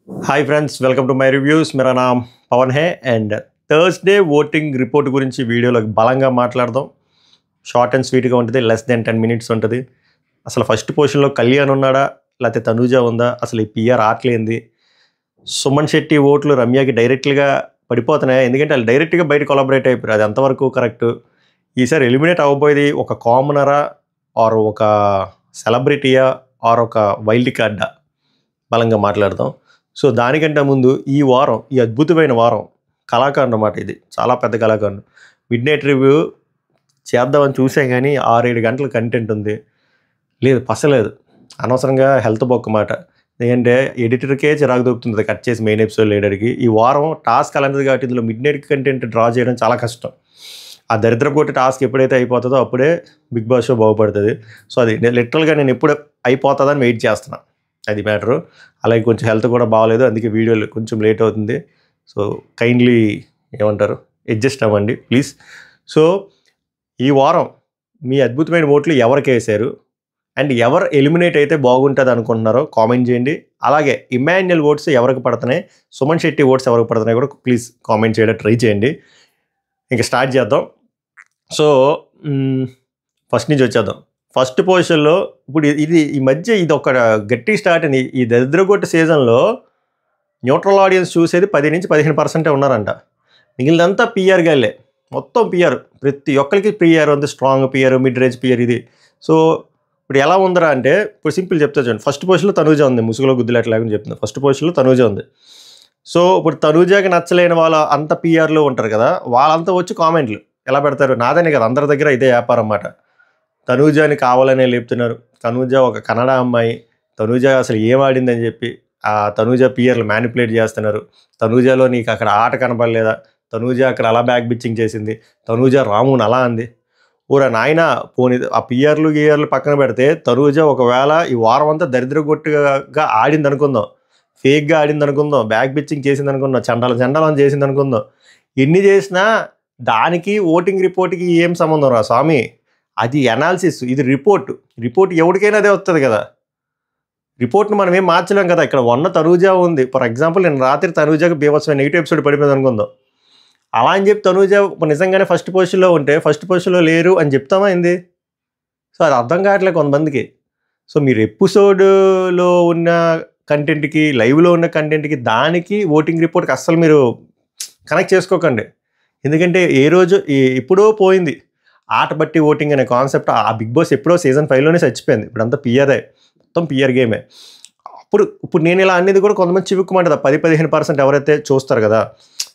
Hi friends, welcome to my reviews. मेरा नाम पवन है एंड థర్స్డే ఓటింగ్ రిపోర్ట్ గురించి వీడియోలో బలంగా మాట్లాడదాం. షార్ట్ అండ్ స్వీట్గా ఉంటుంది, లెస్ దెన్ 10 minutes ఉంటుంది. అసలు ఫస్ట్ పొజిషన్లో కళ్యాణ్ ఉన్నాడా లేకపోతే తనూజ ఉందా, అసలు ఈ పిఆర్ ఆటలేంది, సుమన్ శెట్టి ఓట్లు రమ్యకి డైరెక్ట్గా పడిపోతున్నాయి, ఎందుకంటే వాళ్ళు డైరెక్ట్గా బయట కొలాబరేట్ అయిపోయారు. అది ఎంతవరకు కరెక్ట్, ఈసారి ఎలిమినేట్ అవ్వబోయేది ఒక కామనరా ఆర్ ఒక సెలబ్రిటీయా ఆర్ ఒక వైల్డ్ కార్డా, బలంగా మాట్లాడదాం. సో దానికంటే ముందు ఈ వారం, ఈ అద్భుతమైన వారం కళాకారుడు అన్నమాట. ఇది చాలా పెద్ద కళాకారుడు. మిడ్ నైట్ రివ్యూ చేద్దామని చూసాం కానీ 6-7 గంటల కంటెంట్ ఉంది. లేదు పసలేదు, అనవసరంగా హెల్త్ బొక్క మాట. ఎందుకంటే ఎడిటర్కే చిరాకు దొరుకుతుంది కట్ చేసి మెయిన్ ఎపిసోడ్ లేడర్కి. ఈ వారం టాస్క్ అలాంటిది కాబట్టి ఇందులో మిడ్ నైట్ కంటెంట్ డ్రా చేయడం చాలా కష్టం. ఆ దరిద్రపు కొట్టి టాస్క్ ఎప్పుడైతే అయిపోతుందో అప్పుడే బిగ్ బాస్ షో బాగుపడుతుంది. సో అది లిటరల్గా నేను ఎప్పుడు అయిపోతుందని వెయిట్ చేస్తున్నాను, అది మ్యాటరు. అలాగే కొంచెం హెల్త్ కూడా బాగాలేదు, అందుకే వీడియోలు కొంచెం లేట్ అవుతుంది. సో కైండ్లీ ఏమంటారు, అడ్జస్ట్ అవ్వండి ప్లీజ్. సో ఈ వారం మీ అద్భుతమైన ఓట్లు ఎవరికి వేశారు అండ్ ఎవరు ఎలిమినేట్ అయితే బాగుంటుంది అనుకుంటున్నారో కామెంట్ చేయండి. అలాగే ఇమాన్యుయల్ ఓట్స్ ఎవరికి పడుతున్నాయి, సుమన్ శెట్టి ఓట్స్ ఎవరికి పడుతున్నాయి కూడా ప్లీజ్ కామెంట్ చేయడం ట్రై చేయండి. ఇంకా స్టార్ట్ చేద్దాం. సో ఫస్ట్ నుంచి వచ్చేద్దాం. ఫస్ట్ పొజిషన్లో ఇప్పుడు ఇది ఈ మధ్య ఇది ఒక గట్టి స్టార్ట్ అయింది. ఈ దరిద్రగొట్టు సీజన్లో న్యూట్రల్ ఆడియన్స్ చూసేది 10-15% ఉన్నారంట. మిగిలినంతా పిఆర్ గాలే, మొత్తం పిఆర్. ప్రతి ఒక్కరికి పిఆర్ ఉంది, strong PR, mid range PR ఇది. సో ఇప్పుడు ఎలా ఉందరా అంటే, ఇప్పుడు సింపుల్ చెప్తా చూడండి. ఫస్ట్ పొజిషన్లో తనూజ ఉంది, ముసుగులో గుద్దులేట్లాగా చెప్తుంది. ఫస్ట్ పొజిషన్లో తనూజ ఉంది. సో ఇప్పుడు తనూజకి నచ్చలేని వాళ్ళ అంత పిఆర్లో ఉంటారు కదా, వాళ్ళంతా వచ్చి కామెంట్లు ఎలా పెడతారు, నాదనే కదా అందరి దగ్గర ఇదే వ్యాపారం అన్నమాట. తనూజని కావాలనే లేపుతున్నారు. తనూజ ఒక కన్నడ అమ్మాయి, తనూజ అసలు ఏం ఆడిందని చెప్పి ఆ తనూజ పిఆర్లు మ్యానిపులేట్ చేస్తున్నారు. తనూజలో నీకు అక్కడ ఆట కనపడలేదా, తనూజ అక్కడ అలా బ్యాక్ బిచ్చింగ్ చేసింది, తనూజ రాముని అలా అంది. ఊరా నాయన పోనీ ఆ పిఆర్లు గీఆర్లు పక్కన పెడితే తనూజ ఒకవేళ ఈ వారం అంతా దరిద్రగొట్టుగా ఆడింది అనుకుందాం, ఫేక్గా ఆడింది అనుకుందాం, బ్యాక్ బిచ్చింగ్ చేసింది అనుకుందాం, చండాలం చేసింది అనుకుందాం. ఎన్ని చేసినా దానికి ఓటింగ్ రిపోర్ట్కి ఏం సంబంధం రా స్వామి, అది అనాలిసిస్, ఇది రిపోర్ట్ ఎవరికైనా అదే వస్తుంది కదా. రిపోర్ట్ని మనం ఏం మార్చలేం కదా. ఇక్కడ తనూజ ఉంది. ఫర్ ఎగ్జాంపుల్ నేను రాత్రి తనూజకి బీభత్సమైన నెగిటివ్ ఎపిసోడ్ పడిపోయింది అనుకుందాం. అలా అని చెప్పి తనూజ నిజంగానే ఫస్ట్ పొజిషన్లో ఉంటే ఫస్ట్ పొజిషన్లో లేరు అని చెప్తామా ఏంది? సో అది అర్థం కావట్లేదు కొంతమందికి. సో మీరు ఎపిసోడ్లో ఉన్న కంటెంట్కి, లైవ్లో ఉన్న కంటెంట్కి, దానికి ఓటింగ్ రిపోర్ట్కి అస్సలు మీరు కనెక్ట్ చేసుకోకండి. ఎందుకంటే ఏ రోజు ఎప్పుడో పోయింది ఆట బట్టి ఓటింగ్ అనే కాన్సెప్ట్. ఆ బిగ్ బాస్ ఎప్పుడో సీజన్ 5లోనే చచ్చిపోయింది. ఇప్పుడంతా పిఆర్ఏ, మొత్తం పిఆర్ గేమే. ఇప్పుడు నేను ఇలా అనేది కూడా కొంతమంది చివుక్కుమంటుంది. 10-15% ఎవరైతే చూస్తారు కదా,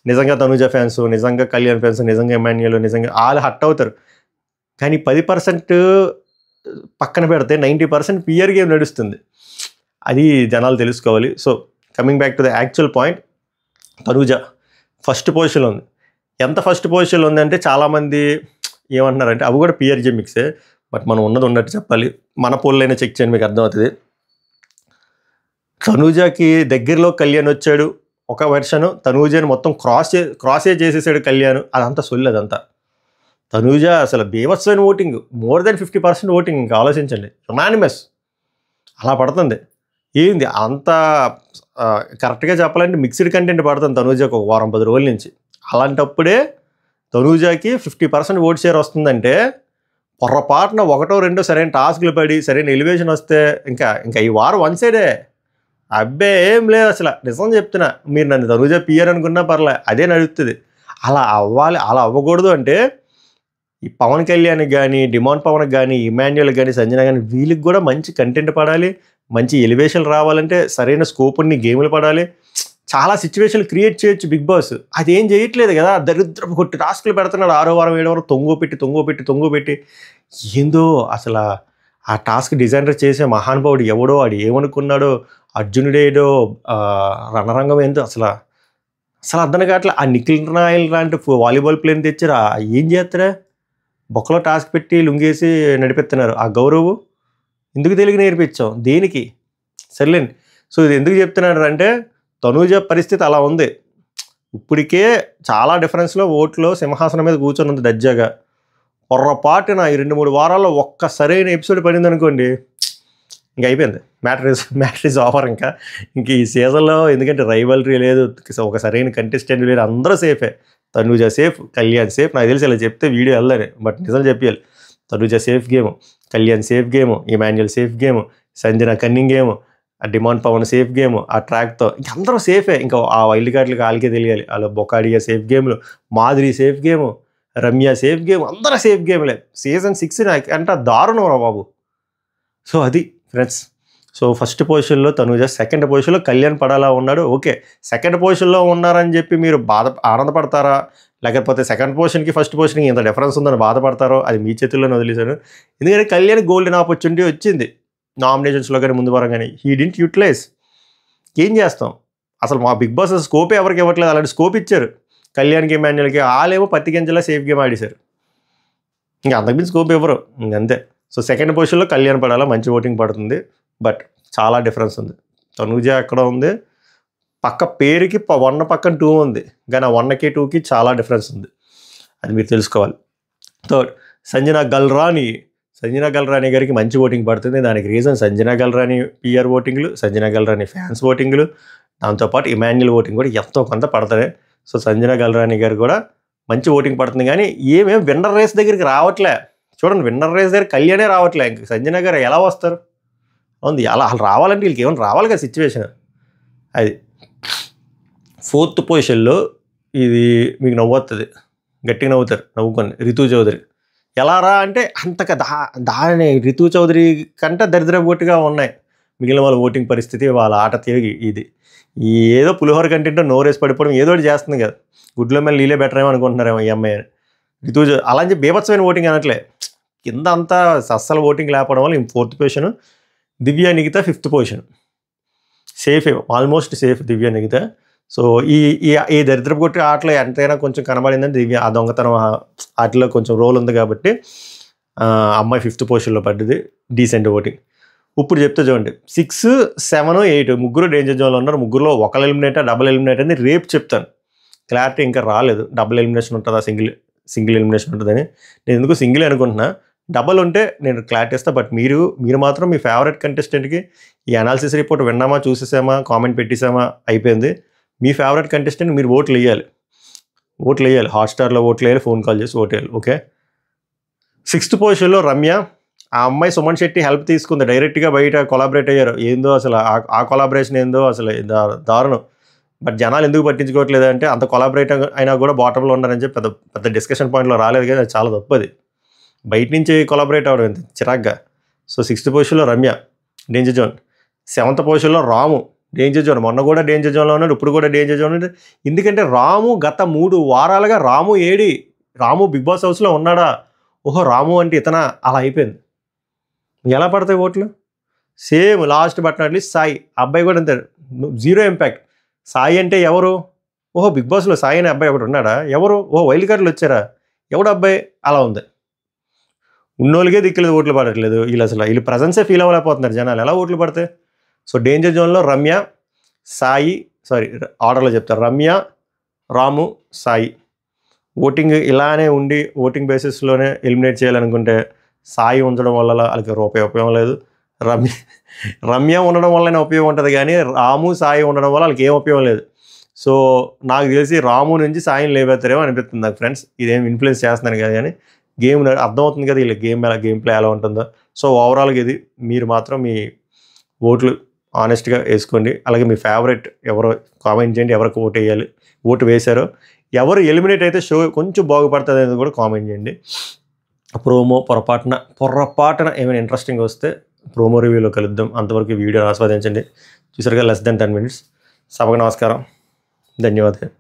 నిజంగా తనూజ ఫ్యాన్స్, నిజంగా కళ్యాణ్ ఫ్యాన్స్, నిజంగా ఎమాన్యుయల్, నిజంగా వాళ్ళు హట్ అవుతారు. కానీ 10% పక్కన పెడితే 90% పిఆర్ గేమ్ నడుస్తుంది. అది జనాలు తెలుసుకోవాలి. So coming back to the actual point, Tanuja first పొజిషన్లో ఉంది. ఎంత ఫస్ట్ పొజిషన్లో ఉందంటే చాలామంది ఏమంటున్నారంటే అవి కూడా పిఆర్జే మిక్సే. బట్ మనం ఉన్నట్టు చెప్పాలి. మన పోల్లైనా చెక్ చేయండి, మీకు అర్థమవుతుంది. తనూజకి దగ్గరలో కళ్యాణ్ వచ్చాడు ఒక వెర్షను, తనూజని మొత్తం క్రాసే చేసేసాడు కళ్యాణ్. అదంతా సొల్లు. అదంతా తనూజ అసలు బీభత్సమైన ఓటింగ్, మోర్ దెన్ 50% ఓటింగ్. ఇంకా ఆలోచించండి, యునానిమస్ అలా పడుతుంది. ఏంది అంత కరెక్ట్గా చెప్పాలంటే మిక్స్డ్ కంటెంట్ పడుతుంది తనూజకి ఒక వారం 10 రోజుల నుంచి. అలాంటప్పుడే తనూజకి 50% ఓట్ షేర్ వస్తుందంటే పొరపాటున 1-2 సరైన టాస్క్లు పడి సరైన ఎలివేషన్ వస్తే ఇంకా ఈ వారం వన్ సైడే. అబ్బే ఏం లేదు అసలు, నిజం చెప్తున్నా. మీరు నన్ను తనూజ పిఆర్ అనుకున్నా పర్లే, అదే నడుస్తుంది. అలా అవ్వాలి. అలా అవ్వకూడదు అంటే ఈ పవన్ కళ్యాణ్కి కానీ, డిమాండ్ పవన్కి కానీ, ఇమాన్యుయల్కి కానీ, సంజన కానీ, వీళ్ళకి కూడా మంచి కంటెంట్ పడాలి, మంచి ఎలివేషన్ రావాలంటే సరైన స్కోప్ ఉన్న గేములు పడాలి. చాలా సిచ్యువేషన్లు క్రియేట్ చేయొచ్చు బిగ్ బాస్. అదేం చేయట్లేదు కదా. దరిద్రపు కొట్టి టాస్క్లు పెడుతున్నాడు. 6వ వారం 7వ వారం తొంగు పెట్టి ఏందో అసలు. ఆ టాస్క్ డిజైనర్ చేసే మహానుభావుడు ఎవడో, ఆడు ఏమనుకున్నాడో, అర్జునుడేడో, రణరంగం ఏందో అసలు అర్థం కావట్లే. ఆ నిఖిల్ నాయల్ లాంటి వాలీబాల్ ప్లేయర్ని తెచ్చారు. ఏం చేస్తారా, బొక్కలో టాస్క్ పెట్టి లుంగేసి నడిపిస్తున్నారు. ఆ గౌరవ్ ఎందుకు తెలుగు నేర్పించాం, దేనికి? సర్లేండి. సో ఇది ఎందుకు చెప్తున్నాడు అంటే, తనూజ పరిస్థితి అలా ఉంది. ఇప్పటికే చాలా డిఫరెన్స్లో ఓట్లో సింహాసనం మీద కూర్చొని ఉంది దర్జాగా. పొర్రపాటున ఈ 2-3 వారాల్లో ఒక్క సరైన ఎపిసోడ్ పడింది అనుకోండి, ఇంక అయిపోయింది. Matter is over. ఇంక ఈ సీజన్లో ఎందుకంటే రైవల్రీ లేదు, ఒక సరైన కంటెస్టెంట్ లేరు, అందరూ సేఫే. Tanuja safe, Kalyan safe. నాకు తెలిసి ఇలా చెప్తే వీడియో వెళ్ళదని, బట్ నిజం చెప్పాలి. Tanuja safe game, Kalyan safe game, Emmanuel safe game, Sanjana cunning game, ఆ డిమాండ్ పవన్ సేఫ్ గేము ఆ ట్రాక్తో. ఇంక అందరూ సేఫే. ఇంకా ఆ వైల్డ్ కార్డులకి వాళ్ళకే తెలియాలి. అలా బొకాడియా సేఫ్ గేమ్లు, Madhuri safe game, Ramya safe game, అందరూ సేఫ్ గేమ్లే. సీజన్ 6 అంటే దారుణం రా బాబు. సో అది ఫ్రెండ్స్. సో ఫస్ట్ పొజిషన్లో తనూజ, సెకండ్ పొజిషన్లో కళ్యాణ్ పడాలా ఉన్నాడు. ఓకే, సెకండ్ పొజిషన్లో ఉన్నారని చెప్పి మీరు ఆనందపడతారా, లేకపోతే సెకండ్ పొజిషన్కి ఫస్ట్ పొజిషన్కి ఇంత డిఫరెన్స్ ఉందని బాధపడతారో అది మీ చేతుల్లోనే వదిలేశాను. ఎందుకంటే కళ్యాణ్ గోల్డెన్ ఆపర్చునిటీ వచ్చింది నామినేషన్స్లో కానీ ముందు వారం కానీ. He didn't utilise. ఏం చేస్తాం అసలు? మా బిగ్ బాస్ స్కోపే ఎవరికి ఇవ్వట్లేదు. అలాంటి స్కోప్ ఇచ్చారు కళ్యాణ్కి, ఇమాన్యుయల్కి. వాళ్ళేమో పత్తి గింజలా సేఫ్ గేమ్ ఆడేశారు. ఇంకా అంతకుమించి స్కోప్ ఇవ్వరు, ఇంకంతే. సో సెకండ్ పొజిషన్లో కళ్యాణ్ పడాలా, మంచి ఓటింగ్ పడుతుంది. బట్ చాలా డిఫరెన్స్ ఉంది. తనూజ ఎక్కడ ఉంది, పక్క పేరుకి 1 పక్కన 2 ఉంది, కానీ ఆ 1కి 2కి చాలా డిఫరెన్స్ ఉంది. అది మీరు తెలుసుకోవాలి. థర్డ్, సంజన గల్రాని గారికి మంచి ఓటింగ్ పడుతుంది. దానికి రీజన్ సంజన గల్రాని పిఆర్ ఓటింగ్లు, సంజన గల్రాని ఫ్యాన్స్ ఓటింగ్లు, దాంతోపాటు ఇమాన్యుయల్ ఓటింగ్ కూడా ఎంతో కొంత పడతాయి. సో సంజన గల్రాని గారు కూడా మంచి ఓటింగ్ పడుతుంది. కానీ ఏమేం విన్నర్ రేస్ దగ్గరికి రావట్లే. చూడండి, విన్నర్ రేస్ దగ్గర కళ్యాణే రావట్లే. ఇంక సంజన గారు ఎలా వస్తారు? అవును, అలా రావాలంటే వీళ్ళకి ఏమైనా రావాలి కదా సిచ్యువేషన్. అది ఫోర్త్ పొజిషన్లో ఇది మీకు నవ్వుతుంది, గట్టిగా నవ్వుతారు, నవ్వుకొని రితు చౌదరి. ఎలా రా అంటే అంతగా దాని రితు చౌదరి కంటే దరిద్రబొట్టుగా ఉన్నాయి మిగిలిన వాళ్ళ ఓటింగ్ పరిస్థితి, వాళ్ళ ఆట తిరిగి. ఇది ఏదో పులిహోర కంటెంటో నోరేసి పడిపోవడం ఏదో ఒకటి చేస్తుంది కదా. గుడ్లో మీద నీళ్ళే బెటర్ ఏమో అనుకుంటున్నారేమో ఈ అమ్మాయి అని. రితు అలా అని చెప్పి బీభత్సమైన ఓటింగ్ అనట్లే, కింద అంతా అస్సలు ఓటింగ్ లేకపోవడం వల్ల fourth position. Divya Nikhita fifth position. Safe, almost safe Divya Nikhita. So ఈ దరిద్రపు కొట్టి ఆటలో ఎంతైనా కొంచెం కనబడిందని దివ్య, ఆ దొంగతనం ఆటలో కొంచెం రోల్ ఉంది కాబట్టి అమ్మాయి ఫిఫ్త్ పొజిషన్లో పడ్డది. Decent voting. ఇప్పుడు చెప్తే చూడండి, 6, 7, 8 ముగ్గురు డేంజర్ జోన్లో ఉన్నారు. ముగ్గురులో ఒకళ్ళు ఎలిమినేటర్, డబుల్ ఎలిమినేటర్ అని రేపు చెప్తాను. క్లారిటీ ఇంకా రాలేదు. డబుల్ ఎలిమినేషన్ ఉంటుందా, సింగిల్ ఎలిమినేషన్ ఉంటుందని. నేను ఎందుకు సింగిల్ అనుకుంటున్నా, డబల్ ఉంటే నేను క్లారిటీ ఇస్తాను. బట్ మీరు మాత్రం మీ ఫేవరెట్ కంటెస్టెంట్కి ఈ అనాలిసిస్ రిపోర్ట్ విన్నామా, చూసేసామా, కామెంట్ పెట్టేసామా, అయిపోయింది. మీ ఫేవరెట్ కంటెస్టెంట్ మీరు ఓట్లు వేయాలి. హాట్స్టార్లో ఓట్లు వేయాలి, ఫోన్ కాల్ చేసి ఓటు వేయాలి. ఓకే. 6th పొజిషన్లో రమ్య. ఆ అమ్మాయి సుమన్ శెట్టి హెల్ప్ తీసుకుంది, డైరెక్ట్గా బయట కొలాబరేట్ అయ్యారు. ఏందో అసలు ఆ కొలాబరేషన్ ఏందో అసలు దారుణం. బట్ జనాలు ఎందుకు పట్టించుకోవట్లేదు అంటే, అంత కొలాబరేట్ అయినా కూడా బాటంలో ఉన్నారని చెప్పి పెద్ద డిస్కషన్ పాయింట్లో రాలేదు. కానీ అది చాలా తప్పది. బయట నుంచి కొలాబరేట్ అవ్వడం ఎంత చిరాగ్గా. సో 6th పొజిషన్లో రమ్య డేంజర్ జోన్. 7th పొజిషన్లో రాము డేంజర్ జోన్. మొన్న కూడా డేంజర్ జోన్లో ఉన్నాడు, ఇప్పుడు కూడా డేంజర్ జోన్ ఉన్నాడు. ఎందుకంటే రాము గత 3 వారాలుగా రాము బిగ్ బాస్ హౌస్లో ఉన్నాడా, ఓహో రాము అంటే ఇతనా, అలా అయిపోయింది. ఎలా పడతాయి ఓట్లు? Same last but not least Sai. అబ్బాయి కూడా అంతే, 0 ఇంపాక్ట్. సాయి అంటే ఎవరు? ఓహో బిగ్ బాస్లో సాయి అనే అబ్బాయి ఒకటి ఉన్నాడా, ఎవరు? ఓహో వైల్డ్ కార్డులు వచ్చారా, ఎవడు అబ్బాయి, అలా ఉంది. ఉన్నోళ్ళకే దిక్కులేదు, ఓట్లు పడట్లేదు. వీళ్ళు ప్రజెన్సే ఫీల్ అవ్వలేకపోతున్నారు జనాలు, ఎలా ఓట్లు పడతాయి? సో డేంజర్ జోన్లో రమ్య, సాయి, ఆర్డర్లో చెప్తారు, రమ్య, రాము, సాయి. ఓటింగ్ ఇలానే ఉండి ఓటింగ్ బేసిస్లోనే ఎలిమినేట్ చేయాలనుకుంటే సాయి ఉంచడం వల్ల వాళ్ళకి ఉపయోగం లేదు. రమ్య ఉండడం వల్లనే ఉపయోగం ఉంటుంది, కానీ రాము, సాయి ఉండడం వల్ల వాళ్ళకి ఏం ఉపయోగం లేదు. సో నాకు తెలిసి రాము నుంచి సాయిని లేబెత్తారేమో అనిపిస్తుంది నాకు ఫ్రెండ్స్. ఇదేం ఇన్ఫ్లుయెన్స్ చేస్తున్నాను కదా, కానీ గేమ్ అర్థమవుతుంది కదా వీళ్ళకి గేమ్ ప్లే ఎలా ఉంటుందో. సో ఓవరాల్గా ఇది. మీరు మాత్రం మీ ఓట్లు ఆనెస్ట్గా వేసుకోండి. అలాగే మీ ఫేవరెట్ ఎవరో కామెంట్ చేయండి, ఎవరికి ఓటు వేయాలి, ఓటు వేశారో, ఎవరు ఎలిమినేట్ అయితే షో కొంచెం బాగుపడుతుంది అనేది కూడా కామెంట్ చేయండి. ప్రోమో పొరపాటున ఏమైనా ఇంట్రెస్టింగ్ వస్తే ప్రోమో రివ్యూలో కలుద్దాం. అంతవరకు వీడియో ఆస్వాదించండి. చూసారుగా less than 10 minutes. సభకు నమస్కారం, ధన్యవాదాలు.